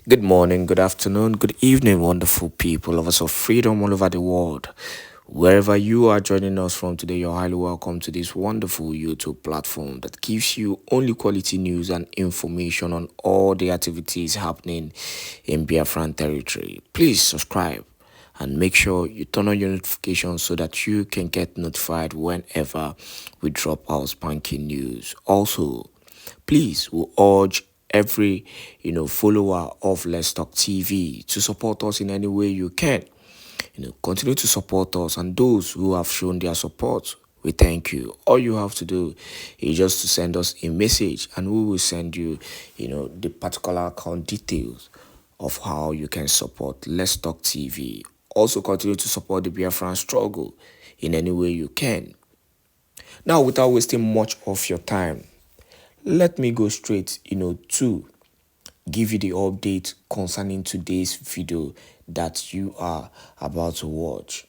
Good morning, good afternoon, good evening, wonderful people, lovers of freedom all over the world. Wherever you are joining us from today, you're highly welcome to this wonderful YouTube platform that gives you only quality news and information on all the activities happening in Biafran territory. Please subscribe and make sure you turn on your notifications so that you can get notified whenever we drop our spanking news. Also, please, we urge every follower of Let's Talk TV to support us in any way you can. Continue to support us, and those who have shown their support, we thank you. All you have to do is just to send us a message, and we will send you, the particular account details of how you can support Let's Talk TV. Also, continue to support the Biafran struggle in any way you can. Now, without wasting much of your time, let me go straight, to give you the update concerning today's video that you are about to watch.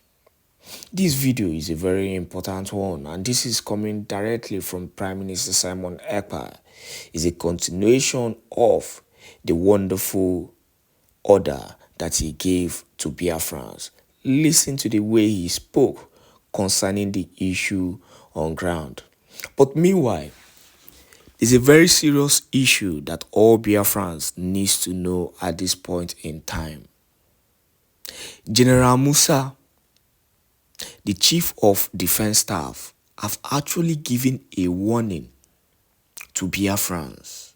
This video is a very important one, and this is coming directly from Prime Minister Simon Èkpá. It's a continuation of the wonderful order that he gave to Biafrans. Listen to the way he spoke concerning the issue on ground. But meanwhile, it's a very serious issue that all Biafrans needs to know at this point in time. General Musa, the Chief of Defense Staff, have actually given a warning to Biafrans.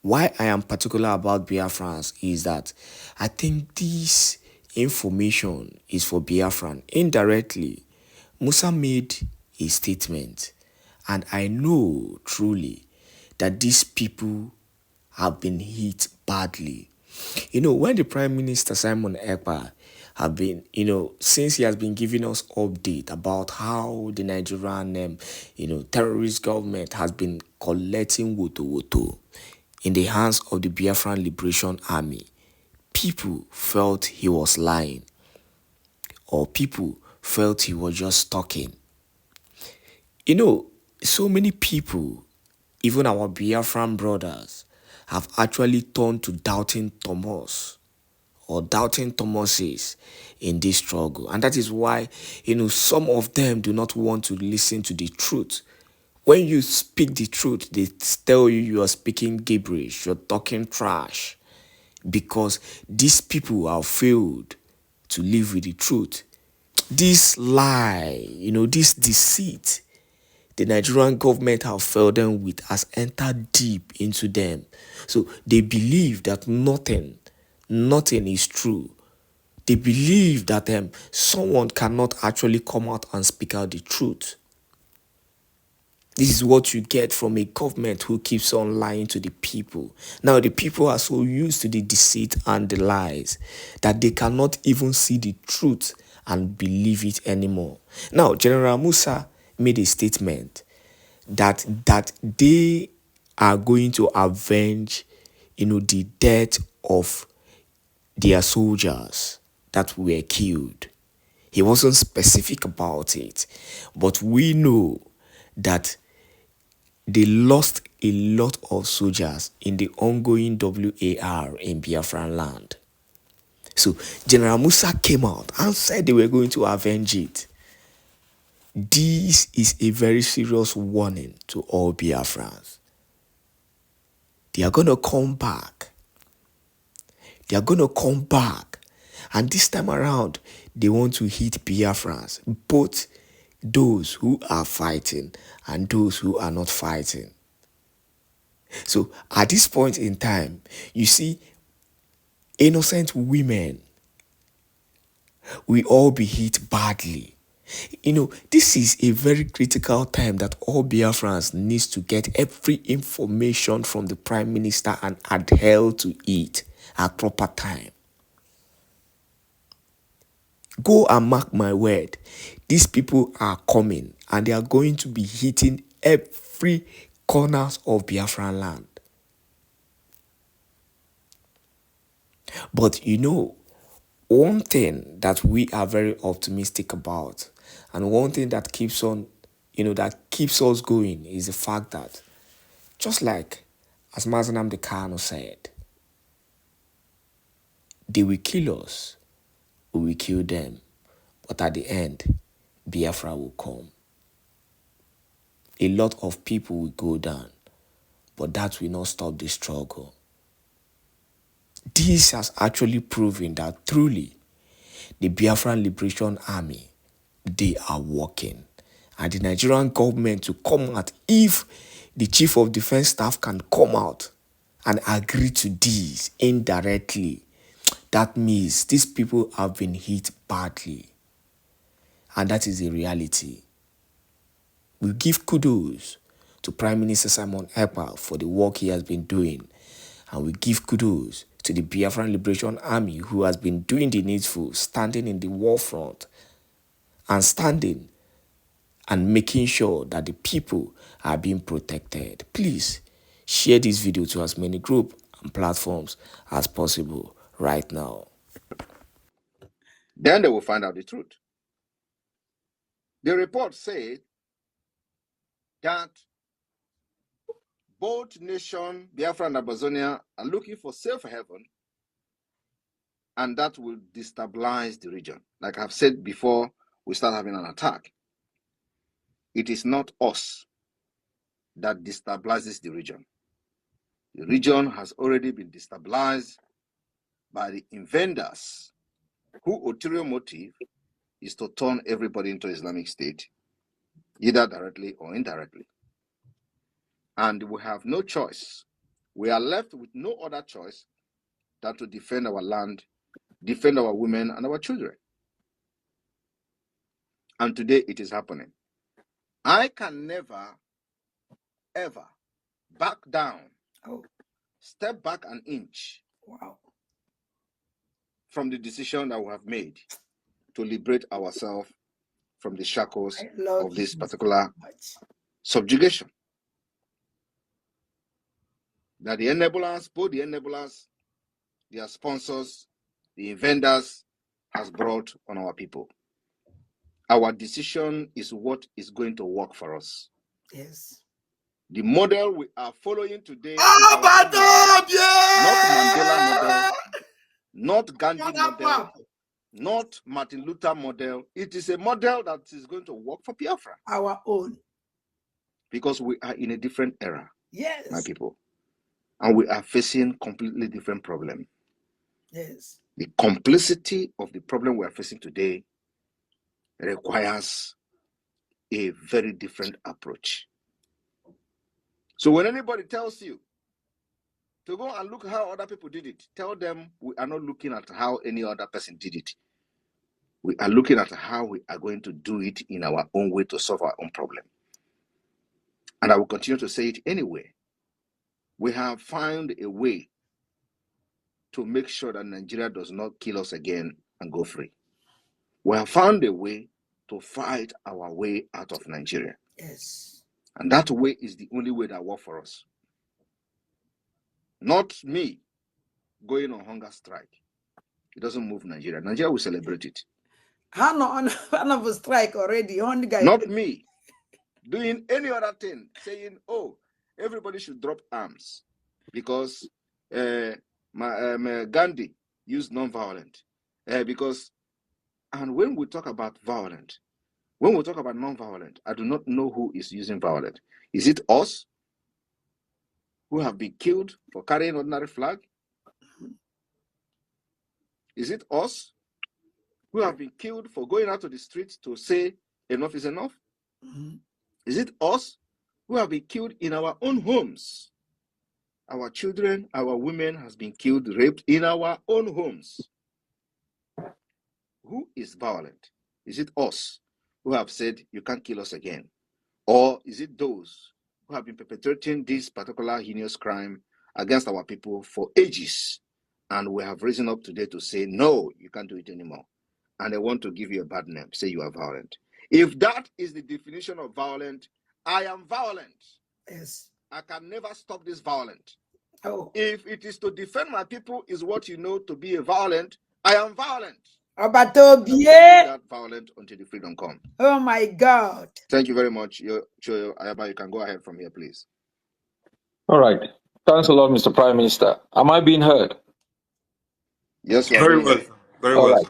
Why I am particular about Biafrans is that I think this information is for Biafran. Indirectly, Musa made a statement, and I know truly that these people have been hit badly. When the Prime Minister Simon Èkpá have been, since he has been giving us update about how the Nigerian, terrorist government has been collecting woto in the hands of the Biafran Liberation Army, people felt he was lying, or people felt he was just talking. So many people, even our Biafran brothers, have actually turned to doubting Thomas or doubting Thomases in this struggle. And that is why, some of them do not want to listen to the truth. When you speak the truth, they tell you are speaking gibberish, you're talking trash, because these people have failed to live with the truth. This lie, this deceit, the Nigerian government have failed them with has entered deep into them. So they believe that nothing is true. They believe that someone cannot actually come out and speak out the truth. This is what you get from a government who keeps on lying to the people. Now, the people are so used to the deceit and the lies that they cannot even see the truth and believe it anymore. Now, General Musa made a statement that they are going to avenge, the death of their soldiers that were killed. He wasn't specific about it, but we know that they lost a lot of soldiers in the ongoing WAR in Biafraland. So General Musa came out and said they were going to avenge it. This is a very serious warning to all Biafrans. They are going to come back. They are going to come back. And this time around, they want to hit Biafrans, both those who are fighting and those who are not fighting. So at this point in time, you see, innocent women will all be hit badly. This is a very critical time that all Biafrans needs to get every information from the Prime Minister and adhere to it at proper time. Go and mark my word. These people are coming and they are going to be hitting every corners of Biafraland. But one thing that we are very optimistic about, and one thing that keeps on, that keeps us going, is the fact that, just like as Mazi Nnamdi Kanu said, They will kill us, we will kill them. But at the end, Biafra will come. A lot of people will go down, but that will not stop the struggle. This has actually proven that truly the Biafran Liberation Army, they are working. And the Nigerian government to come out, if the Chief of Defense Staff can come out and agree to this indirectly, that means these people have been hit badly. And that is a reality. We give kudos to Prime Minister Simon Èkpá for the work he has been doing. And we give kudos to the Biafran Liberation Army who has been doing the needful, standing in the war front and standing and making sure that the people are being protected. Please share this video to as many groups and platforms as possible right now. Then they will find out the truth. The report said that both nations, Biafra and Amazonia, are looking for safe haven, and that will destabilize the region. Like I've said before, we start having an attack. It is not us that destabilizes the region. The region has already been destabilized by the invaders, whose ulterior motive is to turn everybody into Islamic State, either directly or indirectly. And we have no choice. We are left with no other choice than to defend our land, defend our women and our children. And today it is happening. I can never, ever back down, step back an inch from the decision that we have made to liberate ourselves from the shackles of this particular subjugation. That the enablers, both the enablers, their sponsors, the invaders, has brought on our people. Our decision is what is going to work for us. Yes. The model we are following today is our model, not Mandela model, not Gandhi model, not Martin Luther model. It is a model that is going to work for Biafra. Our own. Because we are in a different era, yes, my people. And we are facing completely different problem. Yes. The complexity of the problem we are facing today requires a very different approach. So when anybody tells you to go and look how other people did it, tell them we are not looking at how any other person did it. We are looking at how we are going to do it in our own way to solve our own problem. And I will continue to say it anyway. We have found a way to make sure that Nigeria does not kill us again and go free. We have found a way to fight our way out of Nigeria. Yes. And that way is the only way that works for us. Not me going on hunger strike. It doesn't move Nigeria. Nigeria will celebrate it. I know on a strike already. Not me doing any other thing, saying, oh, everybody should drop arms because Gandhi used non-violent. Because, and when we talk about violent, when we talk about non-violent, I do not know who is using violent. Is it us who have been killed for carrying ordinary flag? Is it us who have been killed for going out to the streets to say enough is enough? Mm-hmm. Is it us who have been killed in our own homes? Our children, our women has been killed, raped in our own homes. Who is violent? Is it us who have said you can't kill us again? Or is it those who have been perpetrating this particular heinous crime against our people for ages? And we have risen up today to say, no, you can't do it anymore. And they want to give you a bad name, say you are violent. If that is the definition of violent, I am violent. Yes. I can never stop this violent. Oh. If it is to defend my people is what you know to be a violent, I am violent. But that violent until the freedom come. Oh my God. Thank you very much. Ayaba, you can go ahead from here, please. All right. Thanks a lot, Mr. Prime Minister. Am I being heard? Yes, we are Very doing well, well. sir. Very All well, right.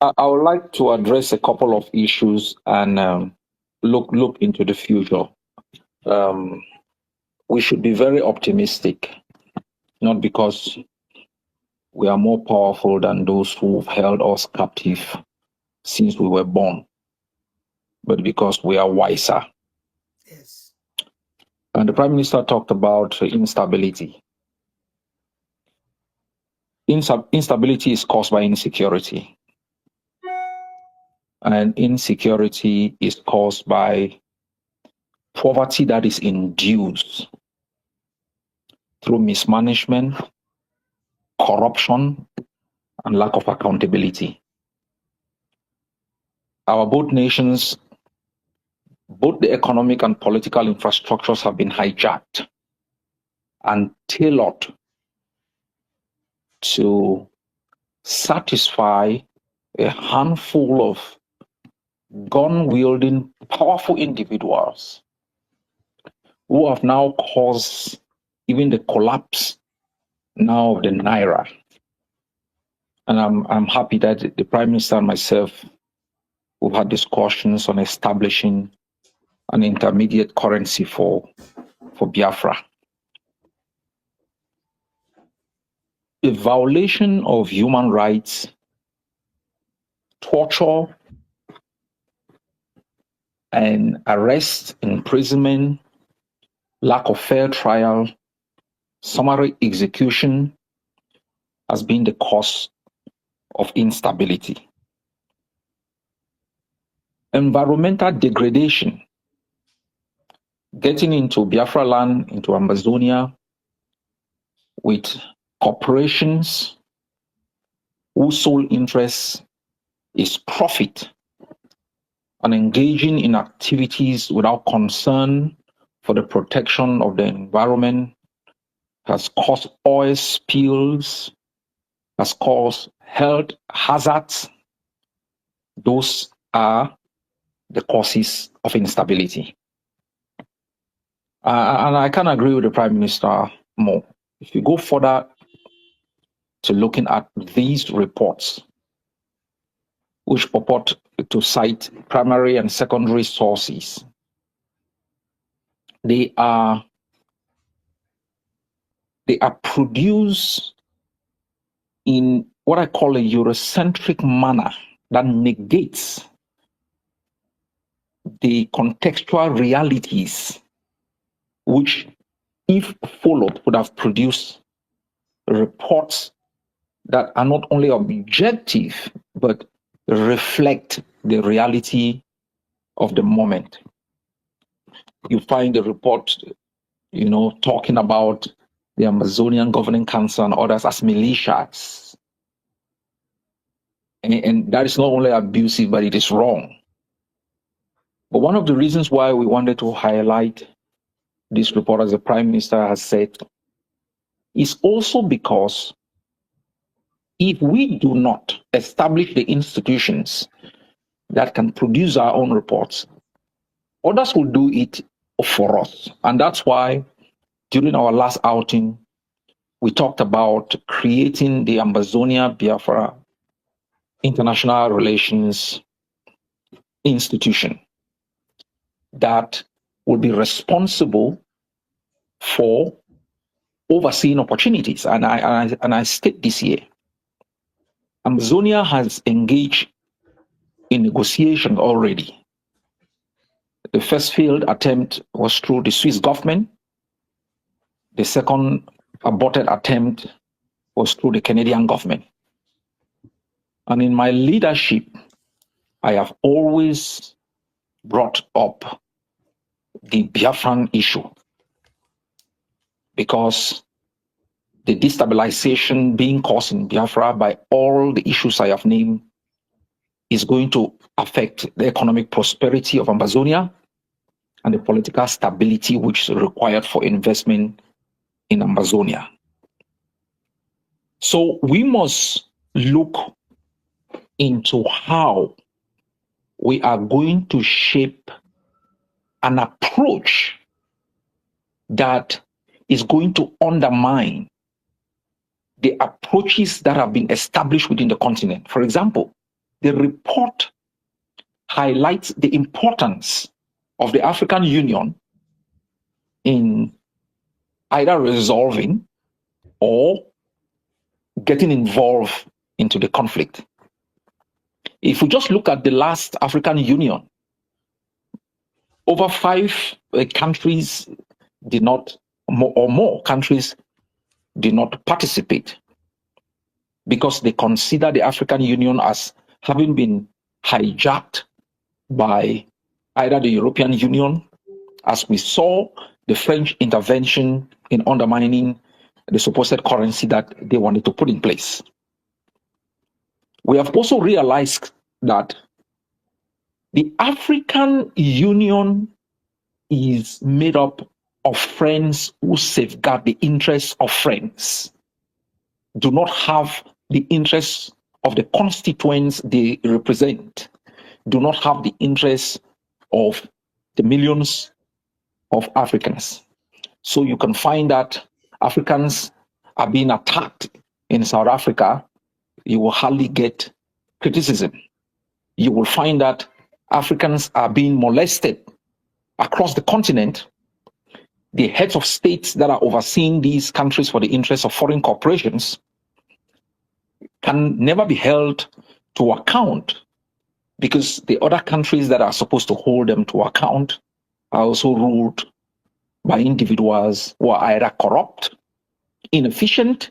sir. I would like to address a couple of issues and look into the future. Um, we should be very optimistic, not because we are more powerful than those who've held us captive since we were born, but because we are wiser. Yes. And the Prime Minister talked about instability. Instability is caused by insecurity, and insecurity is caused by poverty that is induced through mismanagement, corruption, and lack of accountability. Our both nations, both the economic and political infrastructures have been hijacked and tailored to satisfy a handful of gun-wielding, powerful individuals who have now caused even the collapse now of the Naira. And I'm happy that the Prime Minister and myself, we've had discussions on establishing an intermediate currency for Biafra. The violation of human rights, torture, and arrest, imprisonment, lack of fair trial, summary execution has been the cause of instability. Environmental degradation, getting into Biafraland, into Amazonia, with corporations whose sole interest is profit and engaging in activities without concern for the protection of the environment has caused oil spills, has caused health hazards. Those are the causes of instability. And I can agree with the Prime Minister more. If you go further to looking at these reports, which purport to cite primary and secondary sources, they are produced in what I call a Eurocentric manner that negates the contextual realities which, if followed, would have produced reports that are not only objective but reflect the reality of the moment. You find the report, talking about the Amazonian Governing Council and others as militias. And that is not only abusive, but it is wrong. But one of the reasons why we wanted to highlight this report, as the Prime Minister has said, is also because if we do not establish the institutions that can produce our own reports, others will do it for us. And that's why during our last outing, we talked about creating the Amazonia Biafra International Relations Institution that will be responsible for overseeing opportunities. And I state this here. Amazonia has engaged in negotiation already. The first failed attempt was through the Swiss government. The second aborted attempt was through the Canadian government. And in my leadership, I have always brought up the Biafran issue because the destabilization being caused in Biafra by all the issues I have named is going to affect the economic prosperity of Amazonia and the political stability which is required for investment in Amazonia. So we must look into how we are going to shape an approach that is going to undermine the approaches that have been established within the continent. For example, the report highlights the importance of the African Union in either resolving or getting involved into the conflict. If we just look at the last African Union, over 5 countries did not, or more countries did not participate because they consider the African Union as having been hijacked by either the European Union, as we saw the French intervention in undermining the supposed currency that they wanted to put in place. We have also realized that the African Union is made up of friends who safeguard the interests of friends, do not have the interests of the constituents they represent, do not have the interests of the millions of Africans. So you can find that Africans are being attacked in South Africa, you will hardly get criticism. You will find that Africans are being molested across the continent. The heads of states that are overseeing these countries for the interests of foreign corporations can never be held to account because the other countries that are supposed to hold them to account are also ruled by individuals who are either corrupt, inefficient,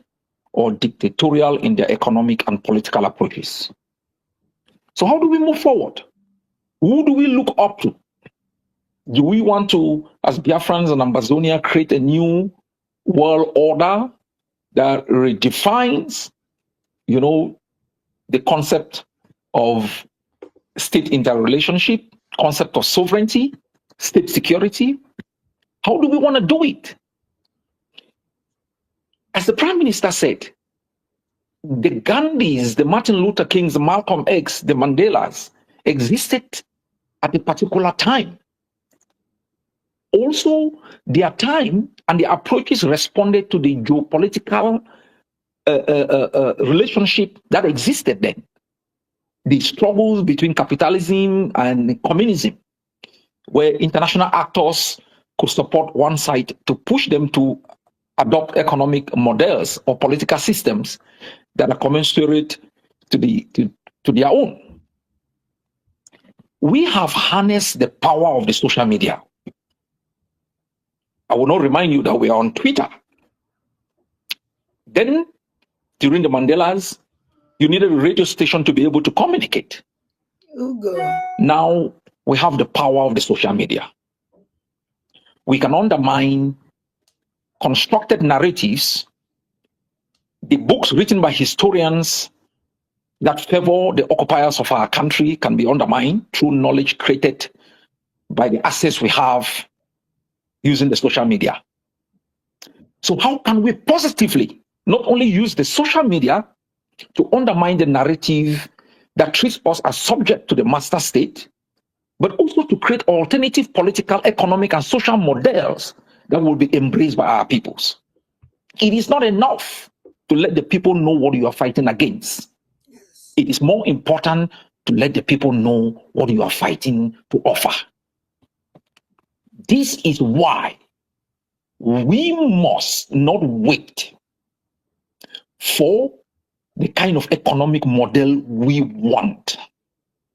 or dictatorial in their economic and political approaches. So how do we move forward? Who do we look up to? Do we want to, as Biafrans and Ambazonia, create a new world order that redefines, the concept of state interrelationship, concept of sovereignty, state security? How do we want to do it? As the Prime Minister said, the Gandhis, the Martin Luther Kings, the Malcolm X, the Mandelas existed at a particular time. Also, their time and their approaches responded to the geopolitical relationship that existed then. The struggles between capitalism and communism, where international actors could support one side to push them to adopt economic models or political systems that are commensurate to their own. We have harnessed the power of the social media. I will not remind you that we are on Twitter. Then, during the Mandelas, you needed a radio station to be able to communicate. Now, we have the power of the social media. We can undermine constructed narratives, the books written by historians that favor the occupiers of our country can be undermined through knowledge created by the access we have using the social media. So how can we positively not only use the social media to undermine the narrative that treats us as subject to the master state, but also to create alternative political, economic, and social models that will be embraced by our peoples? It is not enough to let the people know what you are fighting against. It is more important to let the people know what you are fighting to offer. This is why we must not wait for the kind of economic model we want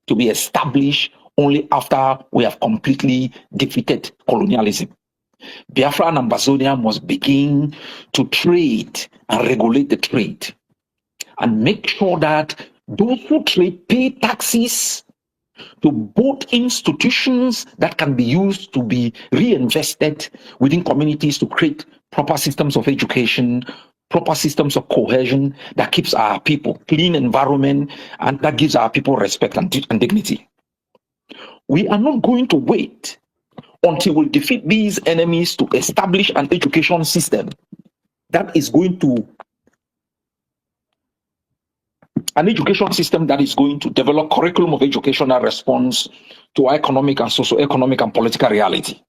to be established only after we have completely defeated colonialism. Biafra and Ambazonia must begin to trade and regulate the trade and make sure that those who trade pay taxes to both institutions that can be used to be reinvested within communities to create proper systems of education, proper systems of cohesion that keeps our people clean environment and that gives our people respect and dignity. We are not going to wait until we defeat these enemies to establish an education system that is going to develop curriculum of education that responds to economic and socio-economic and political reality.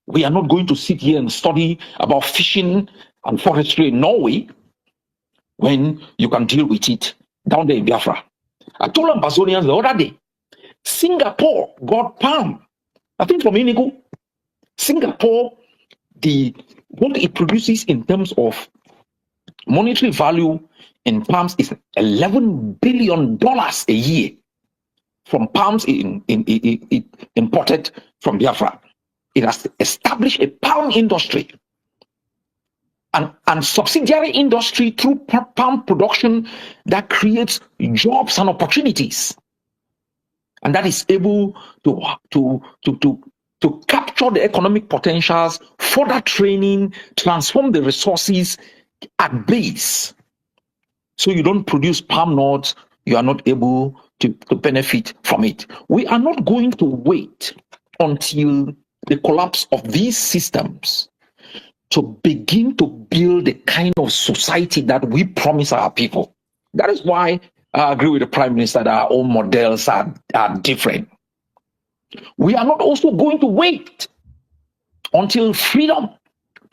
We are not going to sit here and study about fishing and forestry in Norway when you can deal with it down there in Biafra. I told Ambazonians the other day, Singapore got palm, I think from Inigo. Singapore, what it produces in terms of monetary value in palms is $11 billion a year from palms imported from Biafra. It has established a palm industry and subsidiary industry through palm production that creates jobs and opportunities, and that is able to capture the economic potentials, further training, transform the resources at base. So you don't produce palm nuts, you are not able to benefit from it. We are not going to wait until the collapse of these systems to begin to build the kind of society that we promise our people. That is why I agree with the Prime Minister that our own models are different. We are not also going to wait until freedom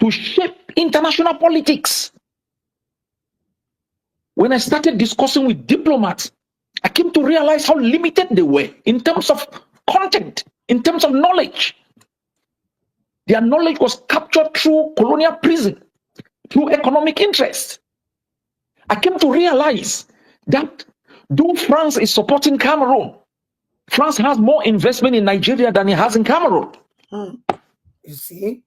to shape international politics. When I started discussing with diplomats, I came to realize how limited they were in terms of content, in terms of knowledge. Their knowledge was captured through colonial prison, through economic interest. I came to realize that though France is supporting Cameroon, France has more investment in Nigeria than it has in Cameroon. You see?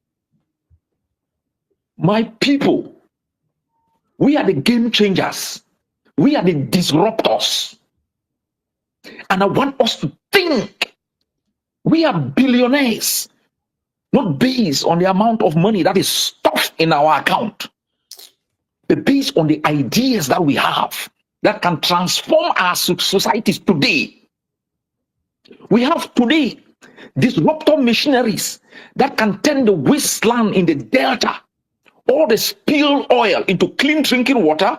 My people, we are the game changers. We are the disruptors. And I want us to think. We are billionaires, not based on the amount of money that is stuffed in our account, but based on the ideas that we have that can transform our societies today. We have today disruptor machineries that can turn the wasteland in the delta, all the spilled oil, into clean drinking water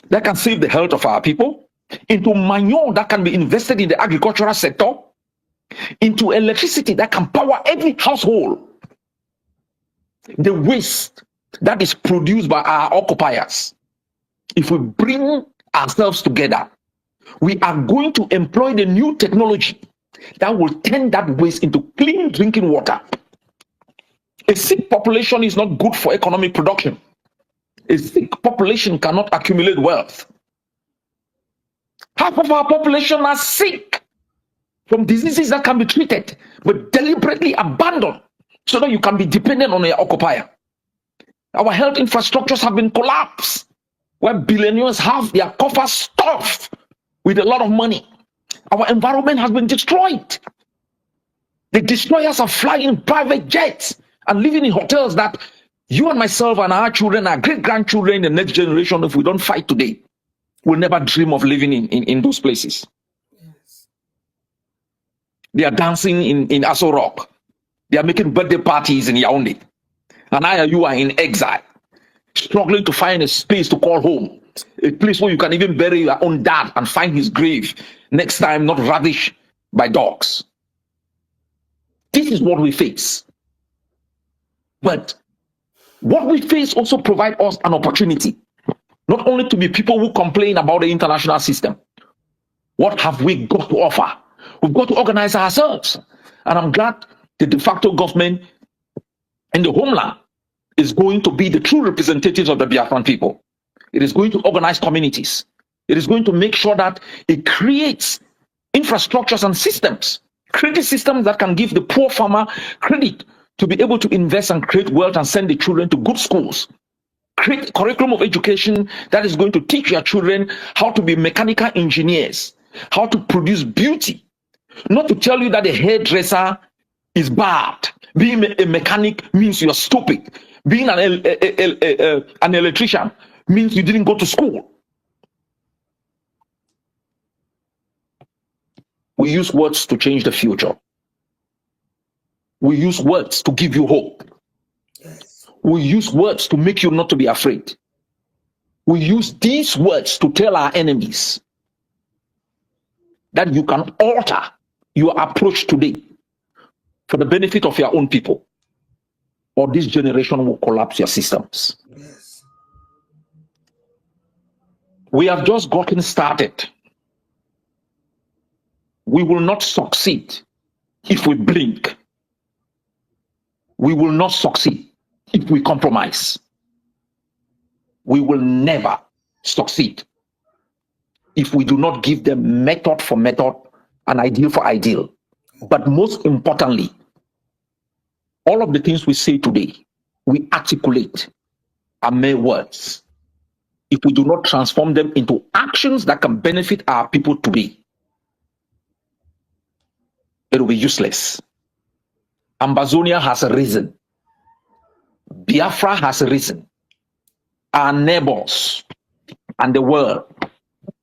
that can save the health of our people, into manure that can be invested in the agricultural sector, into electricity that can power every household. The waste that is produced by our occupiers, if we bring ourselves together, we are going to employ the new technology that will turn that waste into clean drinking water. A sick population is not good for economic production. A sick population cannot accumulate wealth. Half of our population are sick from diseases that can be treated, but deliberately abandoned so that you can be dependent on your occupier. Our health infrastructures have been collapsed, where billionaires have their coffers stuffed with a lot of money. Our environment has been destroyed. The destroyers are flying private jets and living in hotels that you and myself and our children, our great-grandchildren, the next generation, if we don't fight today, will never dream of living in those places. Yes. They are dancing in Aso Rock. They are making birthday parties in Yaoundé. And you are in exile, struggling to find a space to call home, a place where you can even bury your own dad and find his grave next time, not ravished by dogs. This is what we face. But what we face also provides us an opportunity, not only to be people who complain about the international system. What have we got to offer? We've got to organize ourselves. And I'm glad the de facto government in the homeland is going to be the true representatives of the Biafran people. It is going to organize communities. It is going to make sure that it creates infrastructures and systems, credit systems that can give the poor farmer credit to be able to invest and create wealth and send the children to good schools. Create a curriculum of education that is going to teach your children how to be mechanical engineers, how to produce beauty. Not to tell you that a hairdresser is bad. Being a mechanic means you're stupid. Being an electrician means you didn't go to school. We use words to change the future. We use words to give you hope. Yes. We use words to make you not to be afraid. We use these words to tell our enemies that you can alter your approach today for the benefit of your own people, or this generation will collapse your systems. Yes. We have just gotten started. We will not succeed if we blink. We will not succeed if we compromise. We will never succeed if we do not give them method for method and ideal for ideal. But most importantly, all of the things we say today, we articulate are mere words. If we do not transform them into actions that can benefit our people today, it will be useless. Ambazonia has risen. Biafra has risen. Our neighbors and the world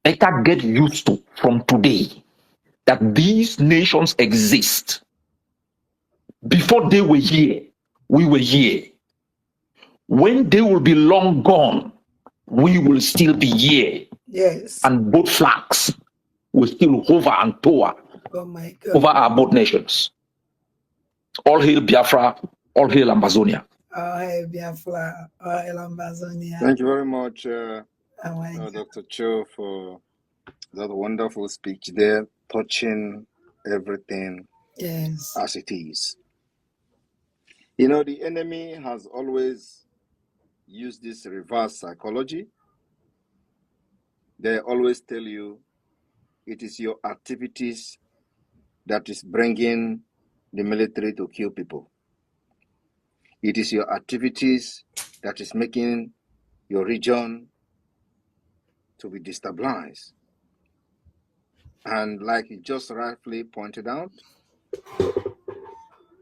better get used to from today that these nations exist. Before they were here, we were here. When they will be long gone, we will still be here. Yes. And both flags will still hover and tower Oh my God. over our both nations. All hail Biafra, all hail Ambazonia. All hail Biafra, all hail Ambazonia. Thank you very much, Oh my God. Dr. Cho, for that wonderful speech there, touching everything Yes. as it is. You know, the enemy has always used this reverse psychology. They always tell you it is your activities that is bringing the military to kill people. It is your activities that is making your region to be destabilized. And like you just rightfully pointed out,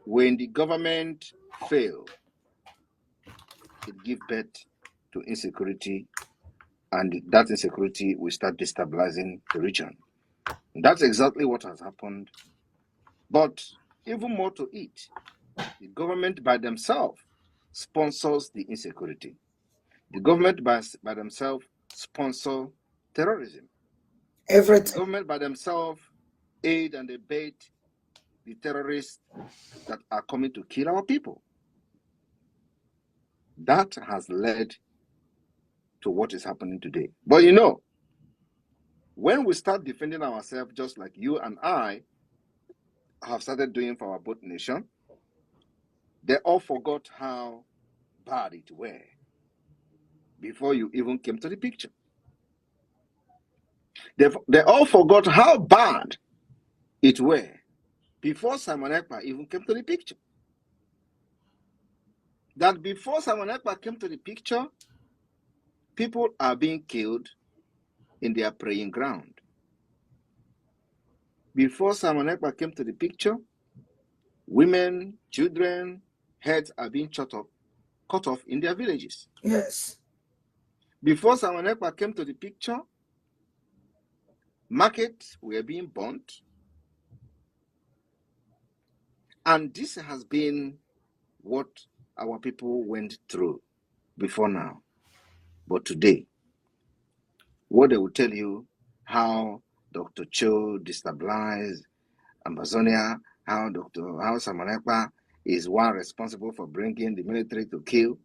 when the government fail, it gives birth to insecurity, and that insecurity will start destabilizing the region. And that's exactly what has happened. But even more to it, the government by themselves sponsors the insecurity. The government by themselves sponsor terrorism. The Everything. government by themselves aid and abet the terrorists that are coming to kill our people. That has led to what is happening today. But you know, when we start defending ourselves, just like you and I have started doing for our both nation, they all forgot how bad it were before you even came to the picture. They all forgot how bad it were before Simon Èkpá even came to the picture. That before Simon Èkpá came to the picture, people are being killed in their praying ground. Before Simon Èkpá came to the picture, women, children, heads are being cut off in their villages. Yes. Before Simon Èkpá came to the picture, markets were being burnt. And this has been what our people went through before now. But today, what they will tell you, how Dr. Cho destabilized Amazonia, how Simon Èkpá is one responsible for bringing the military to kill.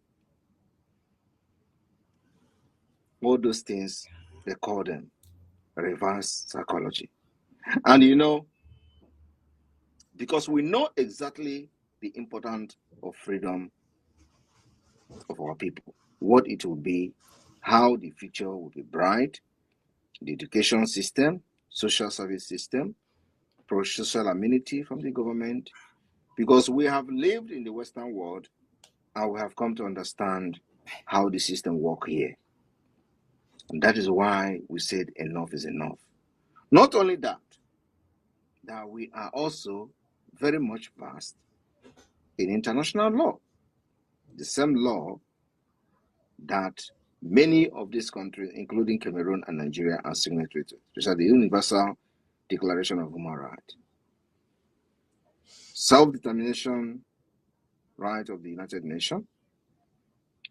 All those things, they call them reverse psychology. And you know, because we know exactly the importance of freedom of our people, what it will be, how the future will be bright, the education system, social service system, pro-social amenity from the government, because we have lived in the Western world and we have come to understand how the system works here. And that is why we said enough is enough. Not only that we are also very much versed in international law, the same law that many of these countries, including Cameroon and Nigeria, are signatory to, which are the Universal Declaration of Human Rights. Self-determination right of the United Nations,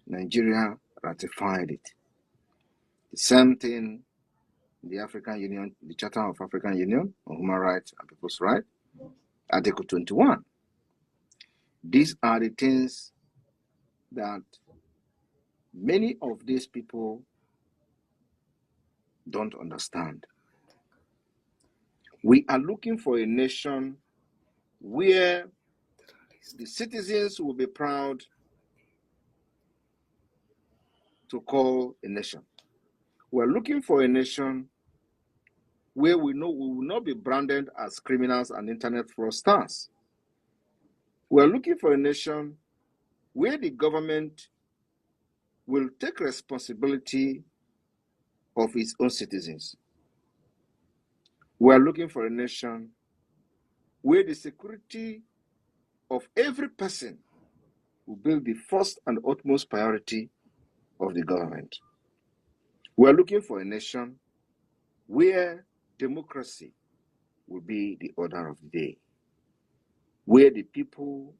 Nigeria ratified it. The same thing, the African Union, the Charter of African Union on Human Rights and People's Rights, Article 21. These are the things that many of these people don't understand. We are looking for a nation where the citizens will be proud to call a nation. We're looking for a nation where we know we will not be branded as criminals and internet fraudsters. We're looking for a nation where the government will take responsibility of its own citizens. We're looking for a nation where the security of every person will be the first and utmost priority of the government. We're looking for a nation where democracy will be the order of the day, where the people's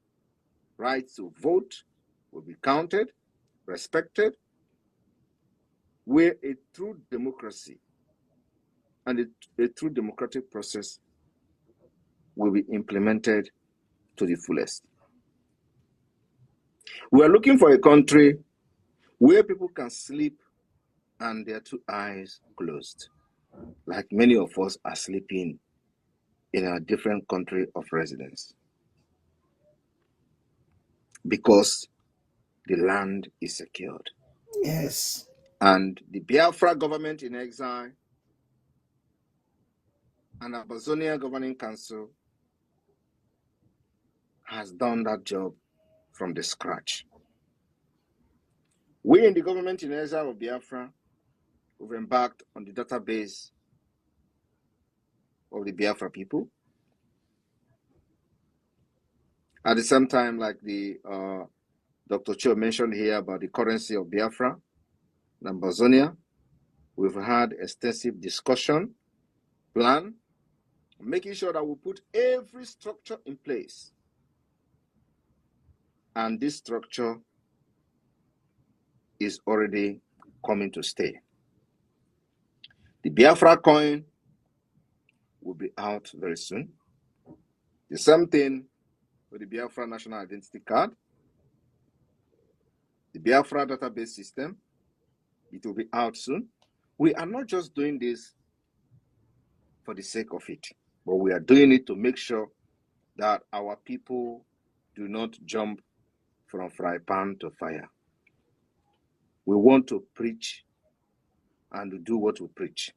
right to vote will be counted, respected, where a true democracy and a true democratic process will be implemented to the fullest. We are looking for a country where people can sleep and their two eyes closed, like many of us are sleeping in a different country of residence, because the land is secured. Yes. And the Biafra government in exile and Amazonia Governing Council has done that job from the scratch. We in the government in exile of Biafra, we've embarked on the database of the Biafra people. At the same time, like the Dr. Cho mentioned here about the currency of Biafra and Amazonia, we've had extensive discussion, plan, making sure that we put every structure in place. And this structure is already coming to stay. The Biafra coin will be out very soon. The same thing with the Biafra National Identity Card, the Biafra database system, it will be out soon. We are not just doing this for the sake of it, but we are doing it to make sure that our people do not jump from fry pan to fire. We want to preach and do what we preach.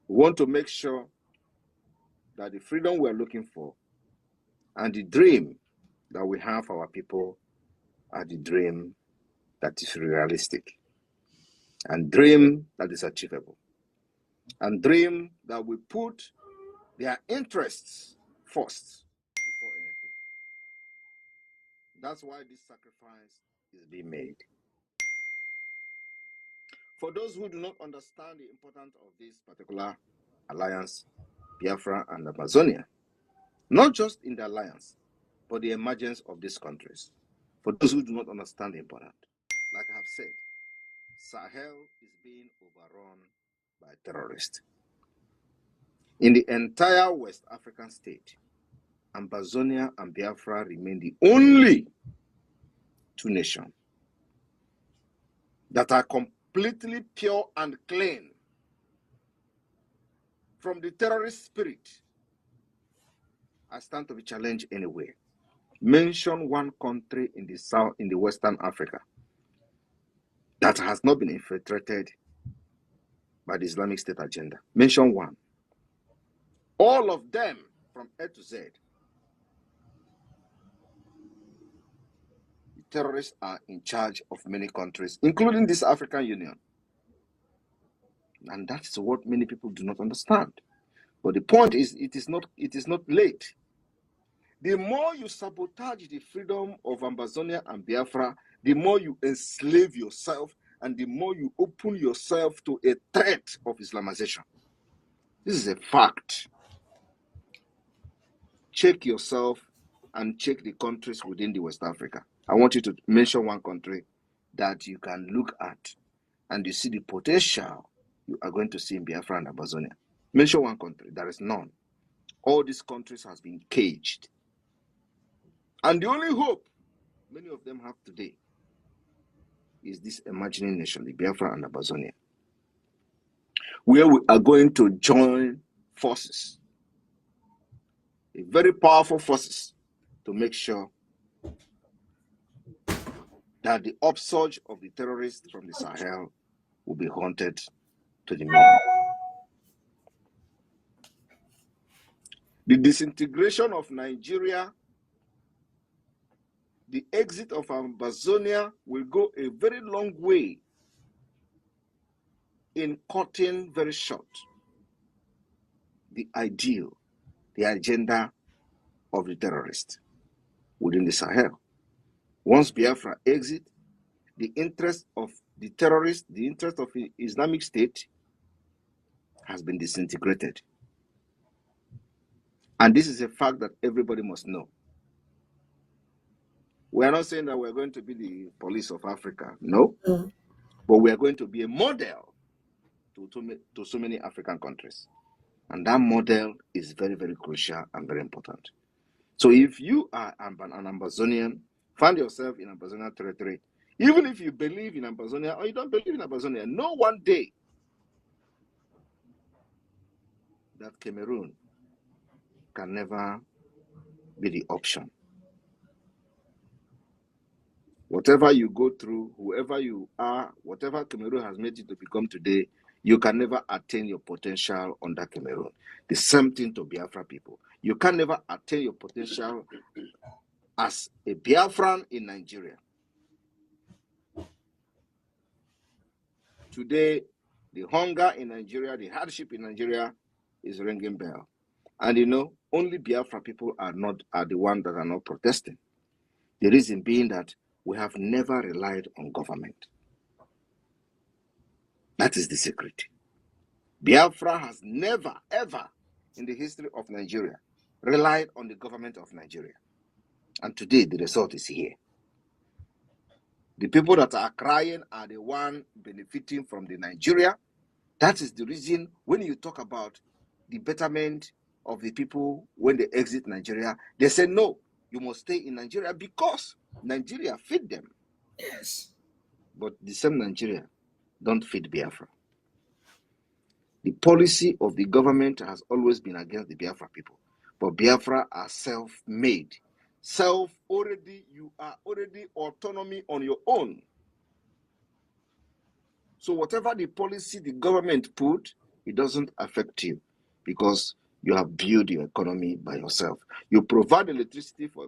We want to make sure that the freedom we are looking for and the dream that we have for our people are the dream that is realistic, and dream that is achievable, and dream that will put their interests first before anything. That's why this sacrifice is being made. For those who do not understand the importance of this particular alliance, Biafra and Amazonia, not just in the alliance, but the emergence of these countries. For those who do not understand the importance, like I have said, Sahel is being overrun by terrorists. In the entire West African state, Amazonia and Biafra remain the only two nations that are completely pure and clean from the terrorist spirit. I stand to be challenged anyway. Mention one country in the South, in the Western Africa, that has not been infiltrated by the Islamic State agenda. Mention one. All of them, from A to Z, the terrorists are in charge of many countries, including this African Union. And that's what many people do not understand. But the point is, it is not late. The more you sabotage the freedom of Amazonia and Biafra, the more you enslave yourself and the more you open yourself to a threat of Islamization. This is a fact. Check yourself and check the countries within the West Africa. I want you to mention one country that you can look at and you see the potential you are going to see in Biafra and Amazonia. Mention one country. There is none. All these countries has been caged. And the only hope many of them have today is this emerging nation, the Biafra and Amazonia. where we are going to join forces, a very powerful forces, to make sure that the upsurge of the terrorists from the Sahel will be haunted to the minimum. The disintegration of Nigeria, the exit of Amazonia will go a very long way in cutting very short the ideal, the agenda of the terrorists within the Sahel. Once Biafra exit, the interest of the terrorists, the interest of the Islamic State has been disintegrated. And this is a fact that everybody must know. We are not saying that we're going to be the police of Africa, no, but we are going to be a model to so many African countries. And that model is very, very crucial and very important. So if you are an Amazonian, find yourself in Amazonian territory, even if you believe in Amazonia or you don't believe in Amazonia, know one day that Cameroon can never be the option. Whatever you go through, whoever you are, whatever Cameroon has made you to become today, you can never attain your potential under Cameroon. The same thing to Biafra people. You can never attain your potential as a Biafran in Nigeria. Today, the hunger in Nigeria, the hardship in Nigeria is ringing bell. And you know, only Biafra people are the ones that are not protesting. The reason being that we have never relied on government. That is the secret. Biafra has never, ever in the history of Nigeria relied on the government of Nigeria. And today, the result is here. The people that are crying are the ones benefiting from the Nigeria. That is the reason when you talk about the betterment of the people when they exit Nigeria, they say, no, you must stay in Nigeria because Nigeria feed them. Yes. But the same Nigeria don't feed Biafra. The policy of the government has always been against the Biafra people. But Biafra are self-made. You are already autonomy on your own. So whatever the policy the government put, it doesn't affect you because you have built your economy by yourself. You provide electricity for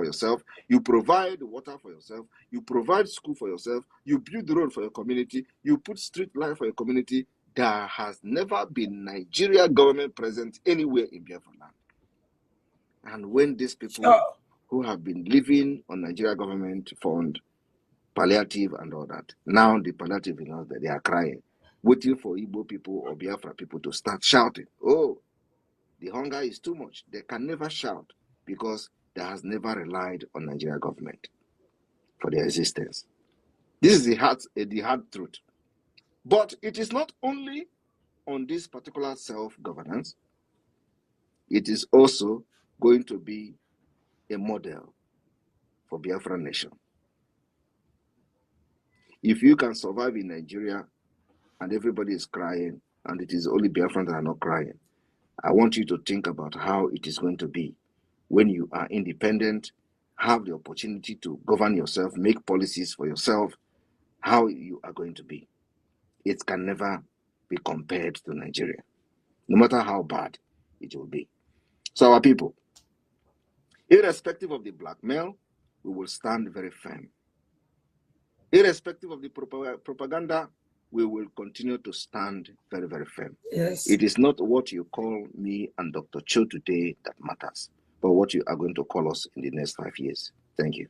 yourself. You provide water for yourself. You provide school for yourself. You build the road for your community. You put street light for your community. There has never been Nigeria government present anywhere in Biafraland. And when these people who have been living on Nigeria government fund, palliative and all that, now the palliative is not that they are crying, waiting for Igbo people or Biafra people to start shouting, oh, the hunger is too much. They can never shout because they has never relied on Nigeria government for their existence. This is the hard truth. But it is not only on this particular self-governance, it is also going to be a model for Biafra nation. If you can survive in Nigeria and everybody is crying and it is only Biafrans that are not crying, I want you to think about how it is going to be when you are independent, have the opportunity to govern yourself, make policies for yourself, how you are going to be. It can never be compared to Nigeria, no matter how bad it will be. So our people, irrespective of the blackmail, we will stand very firm. Irrespective of the propaganda, we will continue to stand very, very firm. Yes. It is not what you call me and Dr. Cho today that matters, but what you are going to call us in the next 5 years. Thank you.